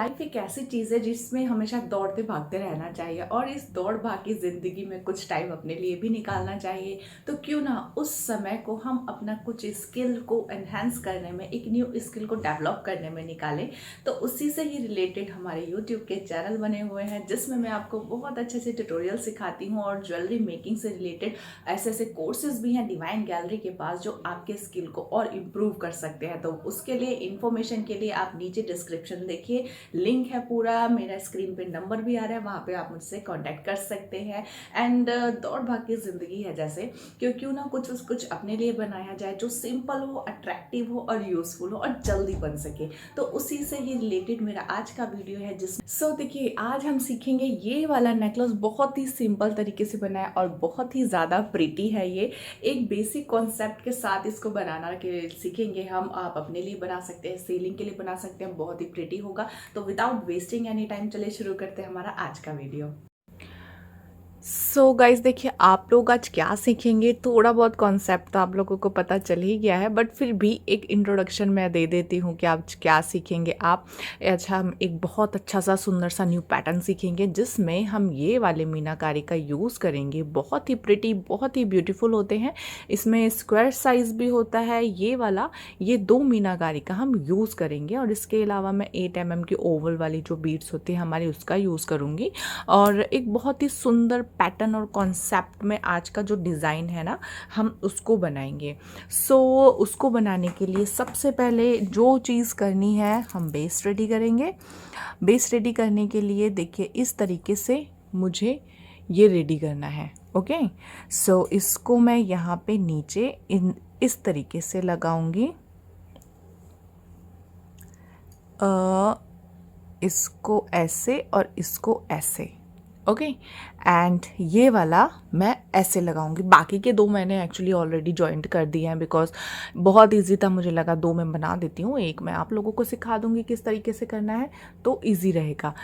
Life एक ऐसी चीज़ है जिसमें हमेशा दौड़ते भागते रहना चाहिए और इस दौड़ भाग की ज़िंदगी में कुछ टाइम अपने लिए भी निकालना चाहिए। तो क्यों ना उस समय को हम अपना कुछ स्किल को एनहेंस करने में, एक न्यू स्किल को डेवलप करने में निकालें। तो उसी से ही रिलेटेड हमारे यूट्यूब के चैनल बने हुए हैं जिसमें मैं आपको बहुत अच्छे से ट्यूटोरियल सिखाती हूँ और ज्वेलरी मेकिंग से रिलेटेड ऐसे ऐसे कोर्सेज भी हैं डिवाइन गैलरी के पास जो आपके स्किल को और इम्प्रूव कर सकते हैं। तो उसके लिए इन्फॉर्मेशन के लिए आप नीचे डिस्क्रिप्शन देखिए, लिंक है पूरा, मेरा स्क्रीन पे नंबर भी आ रहा है, वहाँ पे आप मुझसे कांटेक्ट कर सकते हैं। एंड दौड़ भाग की ज़िंदगी है जैसे, क्यों ना कुछ अपने लिए बनाया जाए जो सिंपल हो, अट्रैक्टिव हो और यूजफुल हो और जल्दी बन सके। तो उसी से ही रिलेटेड मेरा आज का वीडियो है जिसमें देखिए आज हम सीखेंगे ये वाला नेकलेस बहुत ही सिंपल तरीके से बना है और बहुत ही ज़्यादा प्रिटी है। ये एक बेसिक कॉन्सेप्ट के साथ इसको बनाना के सीखेंगे हम। आप अपने लिए बना सकते हैं, सेलिंग के लिए बना सकते हैं, बहुत ही प्रिटी होगा। तो विदाउट वेस्टिंग एनी टाइम चलिए शुरू करते हैं हमारा आज का वीडियो। सो गाइज देखिए, आप लोग आज क्या सीखेंगे, थोड़ा बहुत कॉन्सेप्ट तो आप लोगों को पता चल ही गया है, बट फिर भी एक इंट्रोडक्शन मैं दे देती हूँ कि आप क्या सीखेंगे। आप अच्छा, हम एक बहुत अच्छा सा सुंदर सा न्यू पैटर्न सीखेंगे जिसमें हम ये वाले मीनाकारी का यूज़ करेंगे। बहुत ही प्रिटी, बहुत ही ब्यूटीफुल होते हैं। इसमें स्क्वायर साइज भी होता है ये वाला। ये 2 मीनाकारी का हम यूज़ करेंगे और इसके अलावा मैं 8 mm की ओवल वाली जो बीड्स होती है हमारी उसका यूज़ करूँगी। और एक बहुत ही सुंदर पैटर्न और कॉन्सेप्ट में आज का जो डिज़ाइन है ना, हम उसको बनाएंगे। उसको बनाने के लिए सबसे पहले जो चीज़ करनी है, हम बेस रेडी करेंगे। बेस रेडी करने के लिए देखिए इस तरीके से मुझे ये रेडी करना है। ओके, इसको मैं यहाँ पे नीचे इस तरीके से लगाऊंगी। इसको ऐसे और इसको ऐसे। ओके, एंड ये वाला मैं ऐसे लगाऊंगी। बाकी के 2 मैंने एक्चुअली ऑलरेडी जॉइंट कर दिए हैं बिकॉज बहुत इजी था, मुझे लगा 2 मैं बना देती हूँ, एक मैं आप लोगों को सिखा दूंगी किस तरीके से करना है तो इजी रहेगा।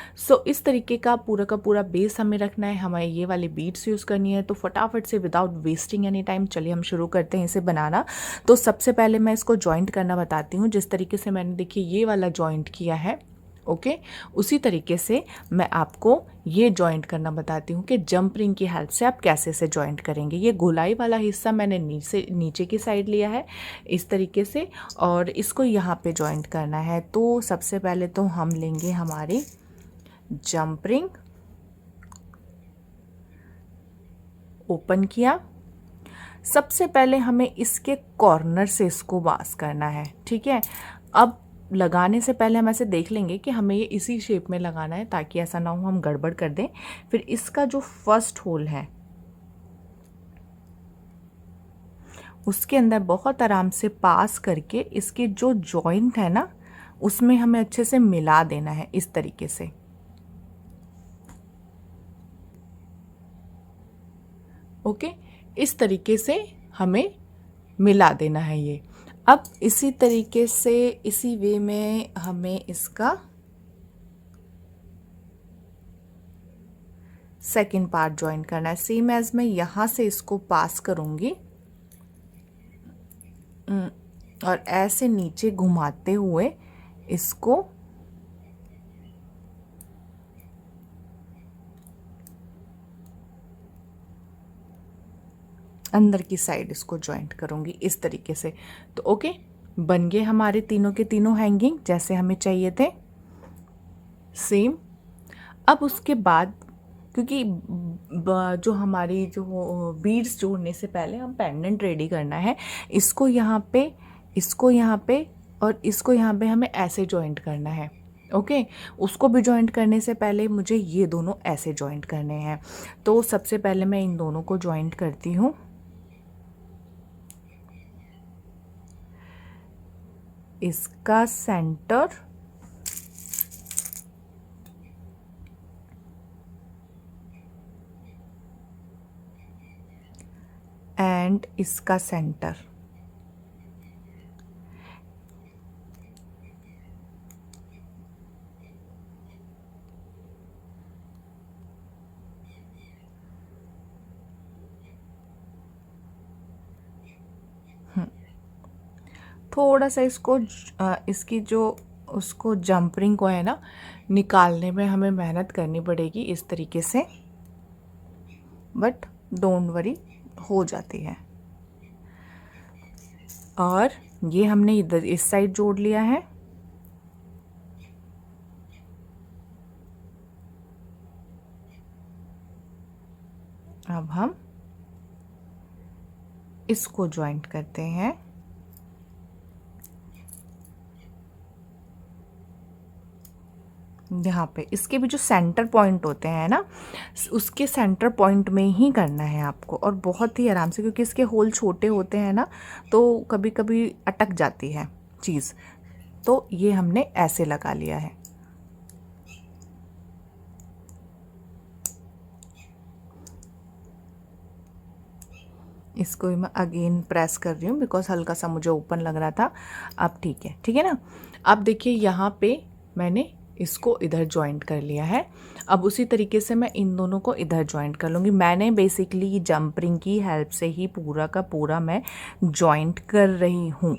इस तरीके का पूरा बेस हमें रखना है। हमें ये वाली बीड्स यूज़ करनी है। तो फटाफट से विदाउट वेस्टिंग एनी टाइम चलिए हम शुरू करते हैं इसे बनाना। तो सबसे पहले मैं इसको जॉइंट करना बताती हूँ। जिस तरीके से मैंने देखिए ये वाला जॉइंट किया है, ओके, उसी तरीके से मैं आपको ये जॉइंट करना बताती हूँ कि जंप रिंग की हेल्प से आप कैसे से जॉइंट करेंगे। ये गोलाई वाला हिस्सा मैंने नीचे की साइड लिया है इस तरीके से और इसको यहाँ पे जॉइंट करना है। तो सबसे पहले तो हम लेंगे हमारी जंप रिंग, ओपन किया। सबसे पहले हमें इसके कॉर्नर से इसको पास करना है, ठीक है। अब लगाने से पहले हम ऐसे देख लेंगे कि हमें ये इसी शेप में लगाना है ताकि ऐसा ना हो हम गड़बड़ कर दें। फिर इसका जो फर्स्ट होल है उसके अंदर बहुत आराम से पास करके इसके जो जॉइंट है ना उसमें हमें अच्छे से मिला देना है इस तरीके से। ओके, इस तरीके से हमें मिला देना है ये। अब इसी तरीके से, इसी वे में हमें इसका सेकेंड पार्ट ज्वाइन करना है। सेम एज मैं यहाँ से इसको पास करूँगी और ऐसे नीचे घुमाते हुए इसको अंदर की साइड इसको जॉइंट करूँगी इस तरीके से। तो ओके, बन गए हमारे तीनों के तीनों हैंगिंग जैसे हमें चाहिए थे, सेम। अब उसके बाद क्योंकि जो हमारी जो बीड्स जोड़ने से पहले हम पेंडेंट रेडी करना है, इसको यहाँ पे, इसको यहाँ पे और इसको यहाँ पे हमें ऐसे जॉइंट करना है। ओके, उसको भी जॉइंट करने से पहले मुझे ये दोनों ऐसे जॉइंट करने हैं। तो सबसे पहले मैं इन दोनों को जॉइंट करती हूँ। इसका सेंटर एंड इसका सेंटर। थोड़ा सा इसको इसकी जो उसको जंप रिंग को है ना निकालने में हमें मेहनत करनी पड़ेगी इस तरीके से, बट डोंट वरी, हो जाती है। और ये हमने इधर इस साइड जोड़ लिया है। अब हम इसको ज्वाइंट करते हैं। यहाँ पे इसके भी जो सेंटर पॉइंट होते हैं ना, उसके सेंटर पॉइंट में ही करना है आपको, और बहुत ही आराम से, क्योंकि इसके होल छोटे होते हैं ना, तो कभी कभी अटक जाती है चीज़। तो ये हमने ऐसे लगा लिया है। इसको मैं अगेन प्रेस कर रही हूँ बिकॉज हल्का सा मुझे ओपन लग रहा था। अब ठीक है ना। अब देखिए यहाँ पे मैंने इसको इधर जॉइंट कर लिया है। अब उसी तरीके से मैं इन दोनों को इधर जॉइंट कर लूँगी। मैंने बेसिकली जंप रिंग की हेल्प से ही पूरा का पूरा मैं जॉइंट कर रही हूँ।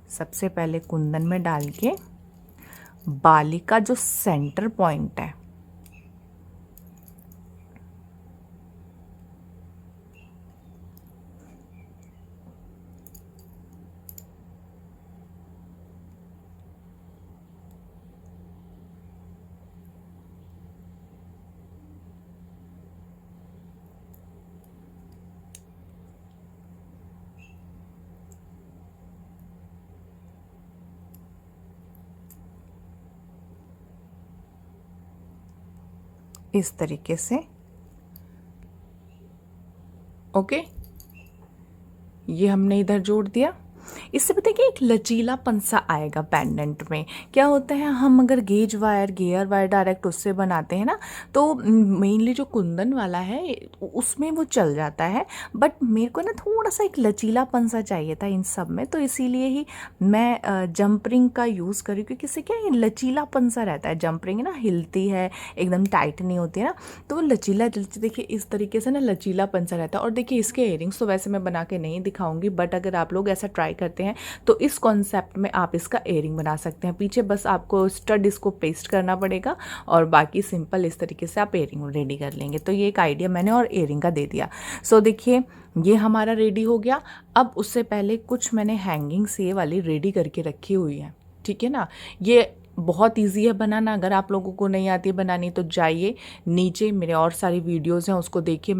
सबसे पहले कुंदन में डाल के बाली का जो सेंटर पॉइंट है, इस तरीके से। ओके, ये हमने इधर जोड़ दिया। इससे पता है कि एक लचीलापन सा आएगा पेंडेंट में। क्या होता है, हम अगर gauge wire gear wire direct उससे बनाते हैं ना, तो मेनली जो कुंदन वाला है उसमें वो चल जाता है, बट मेरे को ना थोड़ा सा एक लचीलापन सा चाहिए था इन सब में, तो इसीलिए ही मैं जंप रिंग का यूज़ करी, क्योंकि इससे क्या है, लचीलापन सा रहता है। जंप रिंग ना हिलती है, एकदम टाइट नहीं होती है ना, तो वो लचीला देखिए इस तरीके से ना लचीलापन सा रहता है। और देखिए इसके इयरिंग्स तो वैसे मैं बना के नहीं दिखाऊंगी, बट अगर आप लोग ऐसा ट्राई करते हैं तो इस कॉन्सेप्ट में आप इसका इयरिंग बना सकते हैं। पीछे बस आपको स्टड इसको पेस्ट करना पड़ेगा, और बाकी सिंपल इस तरीके से आप इयरिंग रेडी कर लेंगे। तो ये एक आइडिया मैंने और इयरिंग का दे दिया। सो देखिए ये हमारा रेडी हो गया। अब उससे पहले कुछ मैंने हैंगिंग्स ये वाली रेडी करके रखी हुई है, ठीक है ना। ये बहुत इजी है बनाना। अगर आप लोगों को नहीं आती बनानी तो जाइए नीचे, मेरे और सारी वीडियोस हैं उसको देखिए।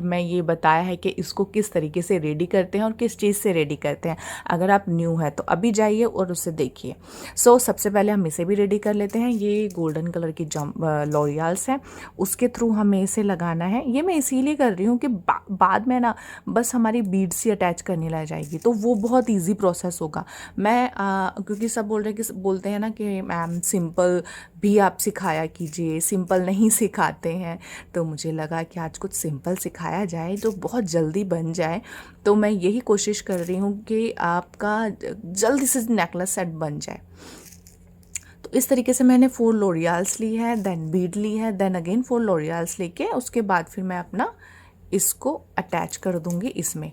मैं ये बताया है कि इसको किस तरीके से रेडी करते हैं और किस चीज़ से रेडी करते हैं। अगर आप न्यू है तो अभी जाइए और उसे देखिए। सो सबसे पहले हम इसे भी रेडी कर लेते हैं। ये गोल्डन कलर की लॉरियल्स हैं, उसके थ्रू हमें इसे लगाना है। ये मैं इसीलिए कर रही हूँ कि बाद में ना बस हमारी बीड्स ही अटैच करनी रह जाएगी, तो वो बहुत ईजी प्रोसेस होगा। क्योंकि सब बोलते हैं ना कि मैम सिंपल भी आप सिखाया कीजिए, सिंपल नहीं सिखाते हैं, तो मुझे लगा कि आज कुछ सिंपल सिखाया जाए जो बहुत जल्दी बन जाए। तो मैं यही कोशिश कर रही हूँ कि आपका जल्दी से नेकलेस सेट बन जाए। तो इस तरीके से मैंने 4 लॉरियल्स ली है, देन बीड ली है, देन अगेन 4 लॉरियल्स लेके उसके बाद फिर मैं अपना इसको अटैच कर दूंगी इसमें।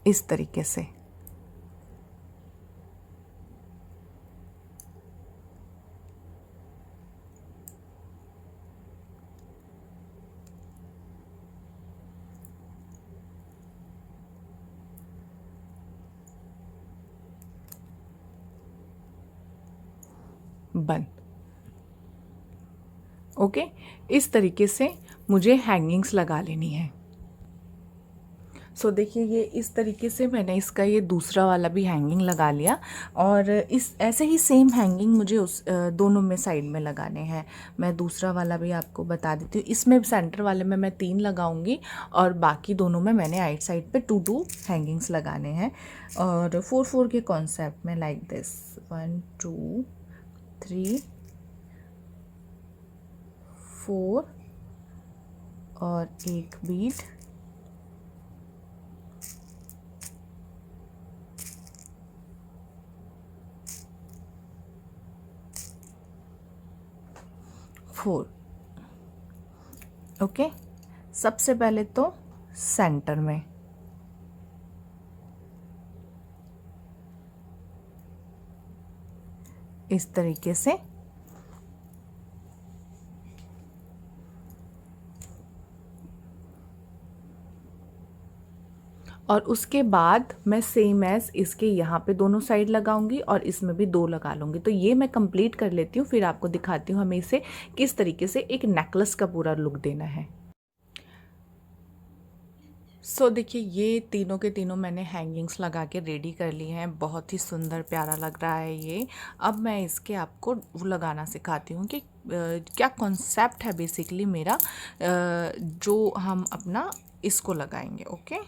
इस तरीके से बन। ओके, इस तरीके से मुझे हैंगिंग्स लगा लेनी है। सो देखिए ये इस तरीके से मैंने इसका ये दूसरा वाला भी हैंगिंग लगा लिया, और इस ऐसे ही सेम हैंगिंग मुझे उस दोनों में साइड में लगाने हैं। मैं दूसरा वाला भी आपको बता देती हूँ। इसमें सेंटर वाले में मैं 3 लगाऊंगी, और बाकी दोनों में मैंने आइट साइड पे 2 हैंगिंग्स लगाने हैं, और 4 के कॉन्सेप्ट में, लाइक दिस 1 2 3 4 और एक बीट, 4। ओके, सबसे पहले तो सेंटर में, इस तरीके से और उसके बाद मैं सेम एज इसके यहाँ पे दोनों साइड लगाऊंगी और इसमें भी 2 लगा लूँगी। तो ये मैं कंप्लीट कर लेती हूँ, फिर आपको दिखाती हूँ हमें इसे किस तरीके से एक नेकलेस का पूरा लुक देना है। सो देखिए, ये तीनों के तीनों मैंने हैंगिंग्स लगा के रेडी कर लिए हैं। बहुत ही सुंदर प्यारा लग रहा है ये। अब मैं इसके आपको वो लगाना सिखाती हूँ कि क्या कॉन्सेप्ट है बेसिकली मेरा, जो हम अपना इसको लगाएंगे। ओके,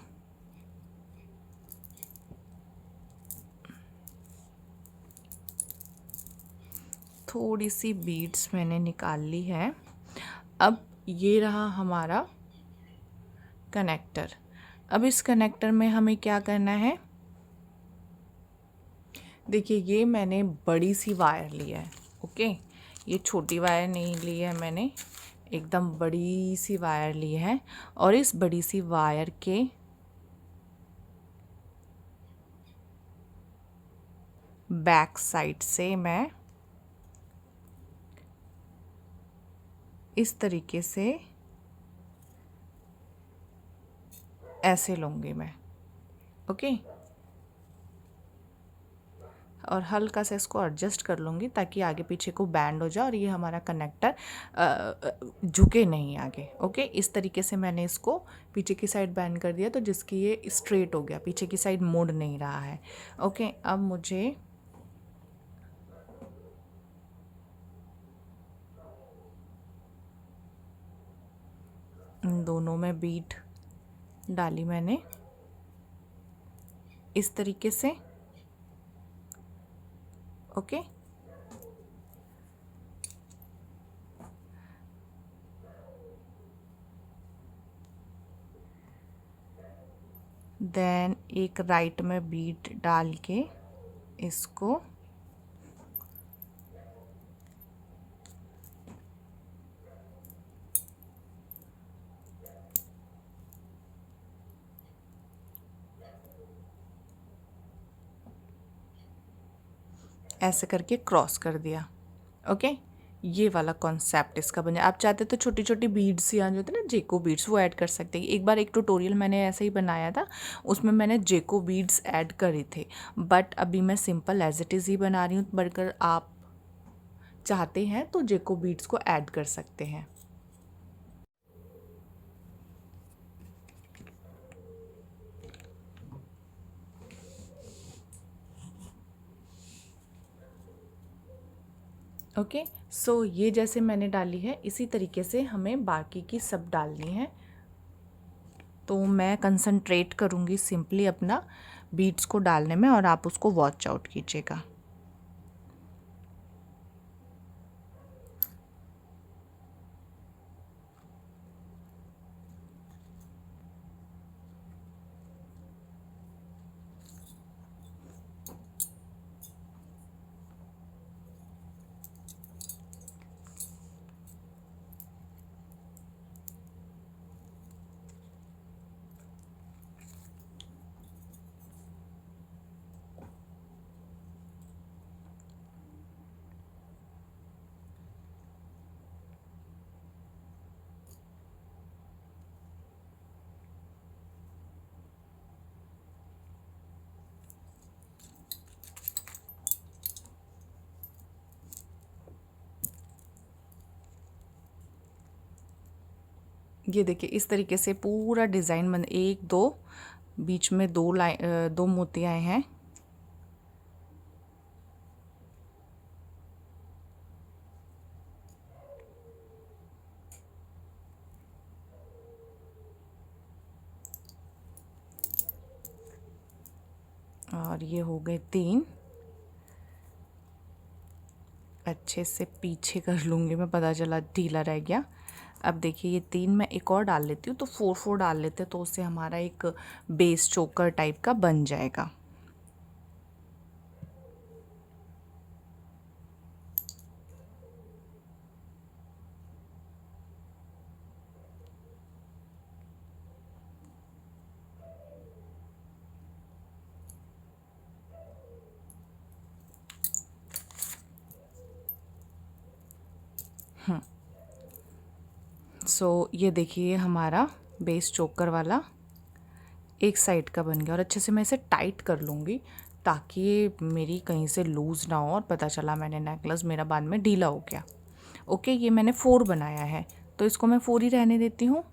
थोड़ी सी बीड्स मैंने निकाल ली है। अब ये रहा हमारा कनेक्टर। अब इस कनेक्टर में हमें क्या करना है, देखिए ये मैंने बड़ी सी वायर ली है। ओके, ये छोटी वायर नहीं ली है मैंने, एकदम बड़ी सी वायर ली है। और इस बड़ी सी वायर के बैक साइड से मैं इस तरीके से ऐसे लूँगी मैं। ओके, और हल्का सा इसको एडजस्ट कर लूँगी ताकि आगे पीछे को बैंड हो जाए और ये हमारा कनेक्टर झुके नहीं आगे। ओके, इस तरीके से मैंने इसको पीछे की साइड बैंड कर दिया तो जिसकी ये स्ट्रेट हो गया, पीछे की साइड मुड़ नहीं रहा है। ओके, अब मुझे इन दोनों में बीट डाली मैंने इस तरीके से। ओके, देन एक राइट में बीट डाल के इसको ऐसे करके क्रॉस कर दिया। ओके, ये वाला कॉन्सेप्ट इसका बन जाए। आप चाहते तो छोटी छोटी बीड्स या जो होते हैं ना जेको बीड्स, वो ऐड कर सकते हैं। एक बार एक ट्यूटोरियल मैंने ऐसे ही बनाया था, उसमें मैंने जेको बीड्स ऐड करे थे, बट अभी मैं सिंपल एज इट इज़ ही बना रही हूँ। बट आप चाहते हैं तो जेको बीड्स को ऐड कर सकते हैं। ओके, सो ये जैसे मैंने डाली है इसी तरीके से हमें बाकी की सब डालनी है। तो मैं कंसंट्रेट करूँगी सिंपली अपना बीट्स को डालने में और आप उसको वॉच आउट कीजिएगा। ये देखिए इस तरीके से पूरा डिज़ाइन बन, एक दो बीच में दो लाइन, दो मोती आए हैं। और ये हो गए 3। अच्छे से पीछे कर लूँगी मैं, पता चला ढीला रह गया। अब देखिए ये 3 मैं एक और डाल लेती हूँ, तो 4 डाल लेते हैं, तो उससे हमारा एक बेस चोकर टाइप का बन जाएगा। सो ये देखिए हमारा बेस चोकर वाला एक साइड का बन गया। और अच्छे से मैं इसे टाइट कर लूँगी ताकि ये मेरी कहीं से लूज़ ना हो और पता चला मैंने नेकलेस मेरा बाद में ढीला हो गया। ओके, ये मैंने 4 बनाया है तो इसको मैं 4 ही रहने देती हूँ।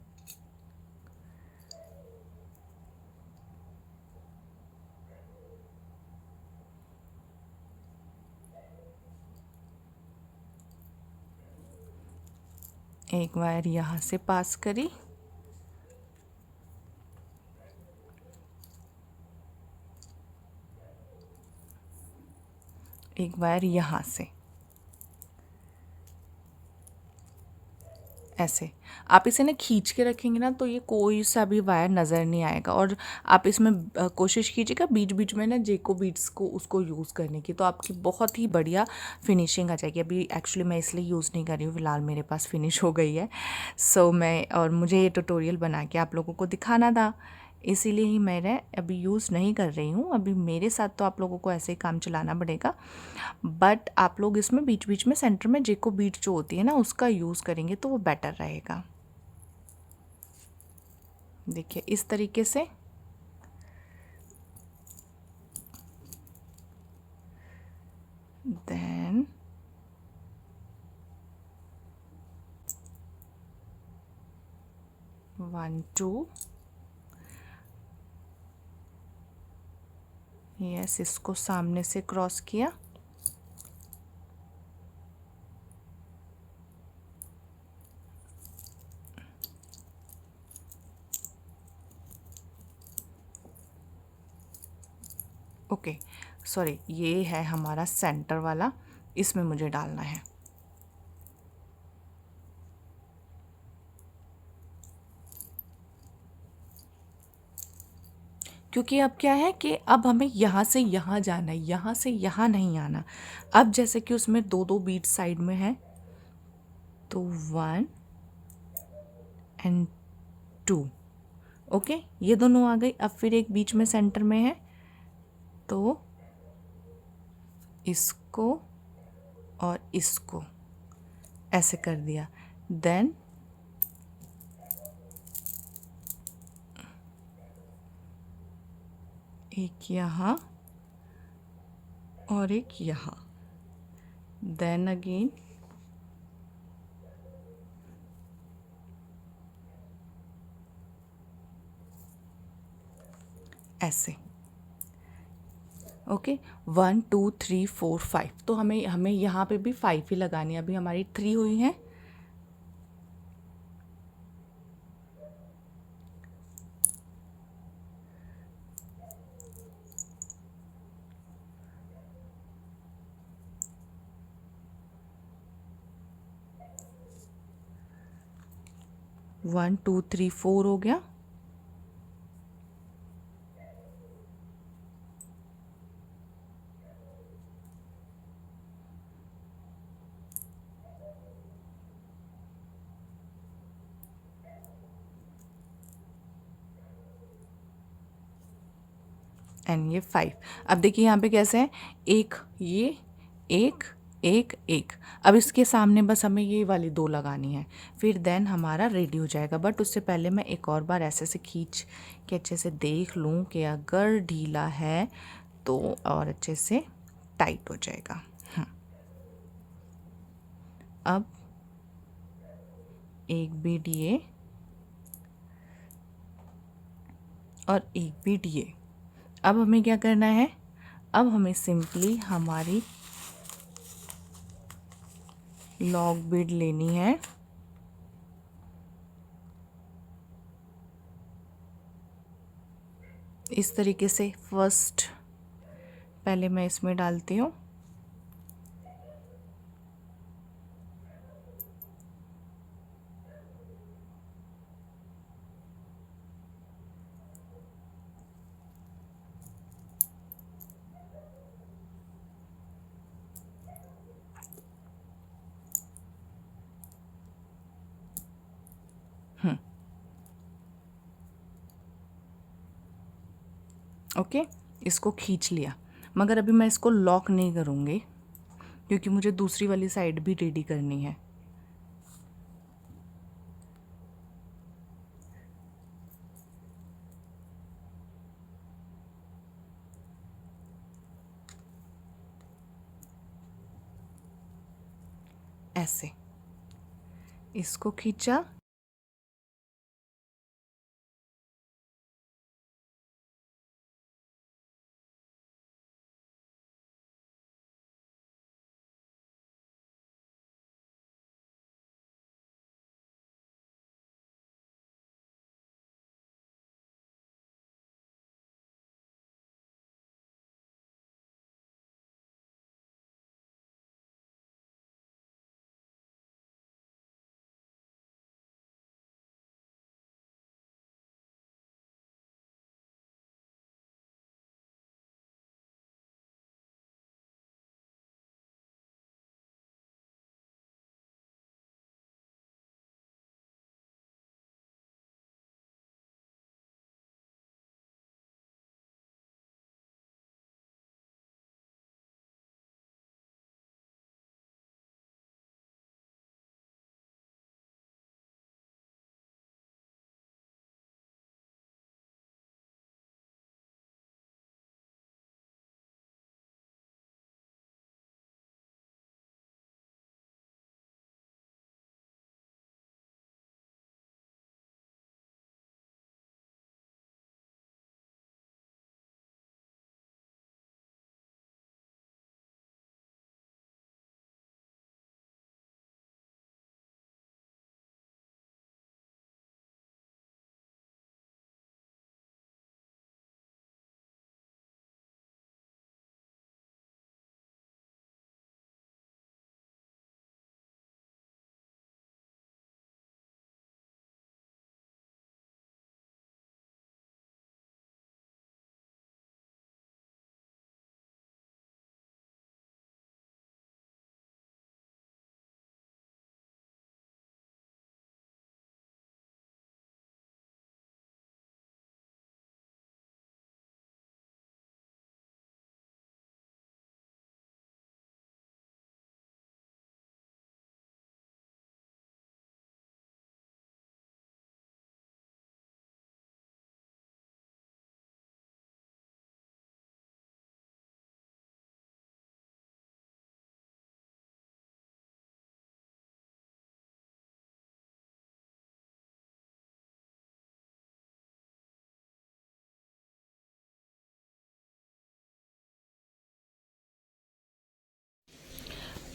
एक वायर यहाँ से पास करी, एक वायर यहाँ से, ऐसे। आप इसे ना खींच के रखेंगे ना तो ये कोई सा भी वायर नज़र नहीं आएगा। और आप इसमें कोशिश कीजिएगा बीच बीच में ना जेको बीड्स को उसको यूज़ करने की, तो आपकी बहुत ही बढ़िया फिनिशिंग आ जाएगी। अभी एक्चुअली मैं इसलिए यूज़ नहीं कर रही हूँ, फ़िलहाल मेरे पास फिनिश हो गई है। सो मैं, और मुझे ये ट्यूटोरियल बना के आप लोगों को दिखाना था, इसीलिए ही मैंने अभी यूज़ नहीं कर रही हूँ। अभी मेरे साथ तो आप लोगों को ऐसे ही काम चलाना पड़ेगा, बट आप लोग इसमें बीच बीच में सेंटर में जेको बीट जो होती है ना उसका यूज़ करेंगे तो वो बेटर रहेगा। देखिए इस तरीके से। देन वन टू, यस, इसको सामने से क्रॉस किया, ओके सॉरी, ये है हमारा सेंटर वाला, इसमें मुझे डालना है। क्योंकि अब क्या है कि अब हमें यहाँ से यहाँ जाना है, यहाँ से यहाँ नहीं आना। अब जैसे कि उसमें दो दो बीट साइड में है तो 1 एंड 2, ओके, ये दोनों आ गई। अब फिर एक बीच में सेंटर में है तो इसको और इसको ऐसे कर दिया। देन एक यहाँ और एक यहाँ, देन अगेन ऐसे। ओके, 1 2 3 4 5, तो हमें हमें यहाँ पे भी 5 ही लगानी है। अभी हमारी 3 हुई हैं। वन टू थ्री 4 हो गया। एंड ये 5। अब देखिए यहाँ पे कैसे है, एक ये, एक एक एक। अब इसके सामने बस हमें ये वाली 2 लगानी है, फिर देन हमारा रेडी हो जाएगा। बट उससे पहले मैं एक और बार ऐसे से खींच के अच्छे से देख लूँ कि अगर ढीला है तो और अच्छे से टाइट हो जाएगा। अब एक बीड ये और एक बीड ये। अब हमें क्या करना है, अब हमें सिंपली हमारी लॉक बीड लेनी है, इस तरीके से। फर्स्ट पहले मैं इसमें डालती हूँ, ओके, इसको खींच लिया। मगर अभी मैं इसको लॉक नहीं करूँगी क्योंकि मुझे दूसरी वाली साइड भी रेडी करनी है। ऐसे इसको खींचा,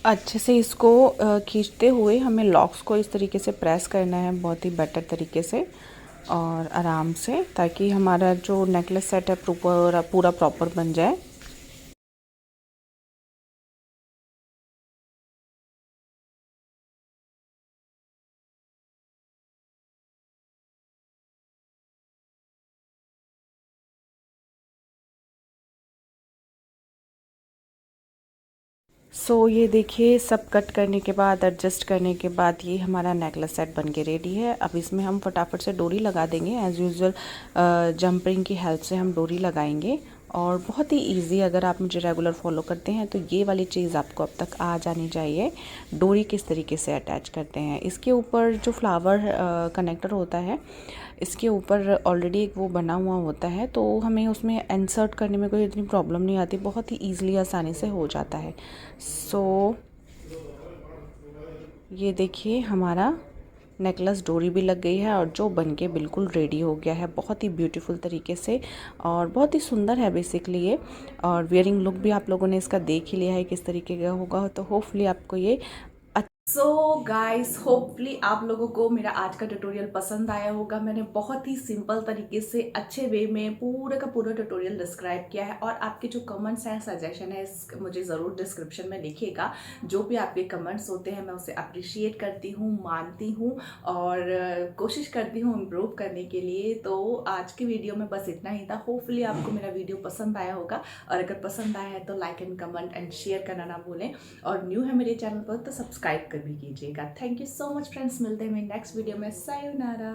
अच्छे से इसको खींचते हुए हमें लॉक्स को इस तरीके से प्रेस करना है, बहुत ही बेटर तरीके से और आराम से, ताकि हमारा जो नेकलेस सेट है पूरा पूरा प्रॉपर बन जाए। ये देखिए, सब कट करने के बाद, एडजस्ट करने के बाद ये हमारा नेकलेस सेट बन के रेडी है। अब इसमें हम फटाफट से डोरी लगा देंगे। एज़ यूजुअल जंप रिंग की हेल्प से हम डोरी लगाएंगे और बहुत ही इजी, अगर आप मुझे रेगुलर फॉलो करते हैं तो ये वाली चीज़ आपको अब तक आ जानी चाहिए। डोरी किस तरीके से अटैच करते हैं, इसके ऊपर जो फ्लावर कनेक्टर होता है, इसके ऊपर ऑलरेडी एक वो बना हुआ होता है, तो हमें उसमें इंसर्ट करने में कोई इतनी प्रॉब्लम नहीं आती, बहुत ही ईज़िली आसानी से हो जाता है। ये देखिए, हमारा नेकलेस डोरी भी लग गई है और जो बन के बिल्कुल रेडी हो गया है, बहुत ही ब्यूटीफुल तरीके से और बहुत ही सुंदर है बेसिकली ये। और वियरिंग लुक भी आप लोगों ने इसका देख ही लिया है किस तरीके का होगा, तो होपफुली आपको ये सो गाइस, होपफुली आप लोगों को मेरा आज का ट्यूटोरियल पसंद आया होगा। मैंने बहुत ही सिंपल तरीके से अच्छे वे में पूरा का पूरा ट्यूटोरियल डिस्क्राइब किया है और आपके जो कमेंट्स हैं, सजेशन है, मुझे ज़रूर डिस्क्रिप्शन में लिखिएगा। जो भी आपके कमेंट्स होते हैं मैं उसे अप्रिशिएट करती हूँ, मानती हूँ और कोशिश करती हूँ इम्प्रूव करने के लिए। तो आज की वीडियो में बस इतना ही था। होपफुली आपको मेरा वीडियो पसंद आया होगा और अगर पसंद आया है तो like and comment and share करना ना भूलें और न्यू है मेरे चैनल पर तो सब्सक्राइब कर भी कीजिएगा। Thank you so much friends, मिलते हैं मेरे नेक्स्ट वीडियो में। सायोनारा।